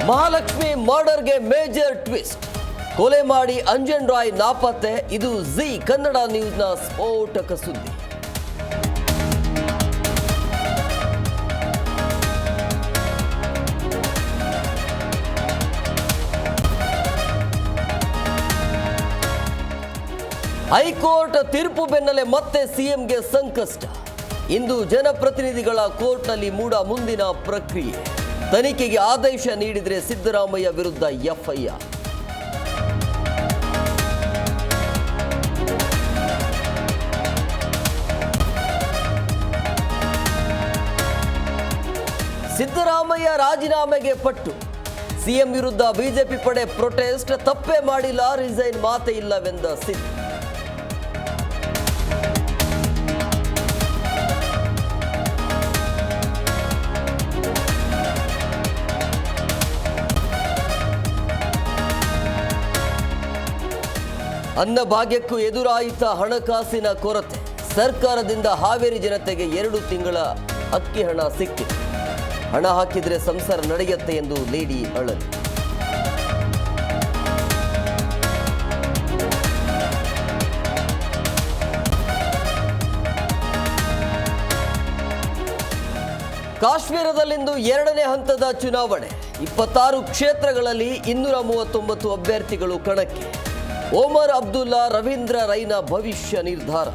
Mahalakshmi ಮರ್ಡರ್ಗೆ major twist. ಕೊಲೆ ಮಾಡಿ ಅಂಜನ್ ರಾಯ್ ನಾಪತ್ತೆ. ಇದು ಜಿ ಕನ್ನಡ ನ್ಯೂಸ್ನ ಸ್ಫೋಟಕ ಸುದ್ದಿ. ಹೈಕೋರ್ಟ್ ತೀರ್ಪು ಬೆನ್ನಲ್ಲೇ ಮತ್ತೆ ಸಿಎಂಗೆ ಸಂಕಷ್ಟ. ಇಂದು ಜನಪ್ರತಿನಿಧಿಗಳ ಕೋರ್ಟ್ನಲ್ಲಿ ಮೂಡ ಮುಂದಿನ ಪ್ರಕ್ರಿಯೆ. ತನಿಖೆಗೆ ಆದೇಶ ನೀಡಿದರೆ ಸಿದ್ದರಾಮಯ್ಯ ವಿರುದ್ಧ ಎಫ್ಐಆರ್. ಸಿದ್ದರಾಮಯ್ಯ ರಾಜೀನಾಮೆಗೆ ಪಟ್ಟು. ಸಿಎಂ ವಿರುದ್ಧ ಬಿಜೆಪಿ ಪಡೆ ಪ್ರೊಟೆಸ್ಟ್. ತಪ್ಪೇ ಮಾಡಿಲ್ಲ, ರಿಸೈನ್ ಮಾತೇ ಇಲ್ಲವೆಂದ ಸಿದ್ದ. ಅನ್ನಭಾಗ್ಯಕ್ಕೂ ಎದುರಾಯಿತ ಹಣಕಾಸಿನ ಕೊರತೆ. ಸರ್ಕಾರದಿಂದ ಹಾವೇರಿ ಜನತೆಗೆ 2 ತಿಂಗಳ ಅಕ್ಕಿ ಹಣ ಸಿಕ್ಕಿದೆ. ಹಣ ಹಾಕಿದರೆ ಸಂಸಾರ ನಡೆಯುತ್ತೆ ಎಂದು ಲೇಡಿ ಅಳಲು. ಕಾಶ್ಮೀರದಲ್ಲಿಂದು 2ನೇ ಹಂತದ ಚುನಾವಣೆ. 26 ಕ್ಷೇತ್ರಗಳಲ್ಲಿ 239 ಅಭ್ಯರ್ಥಿಗಳು ಕಣಕ್ಕೆ. ಒಮರ್ ಅಬ್ದುಲ್ಲಾ, ರವೀಂದ್ರ ರೈನ ಭವಿಷ್ಯ ನಿರ್ಧಾರ.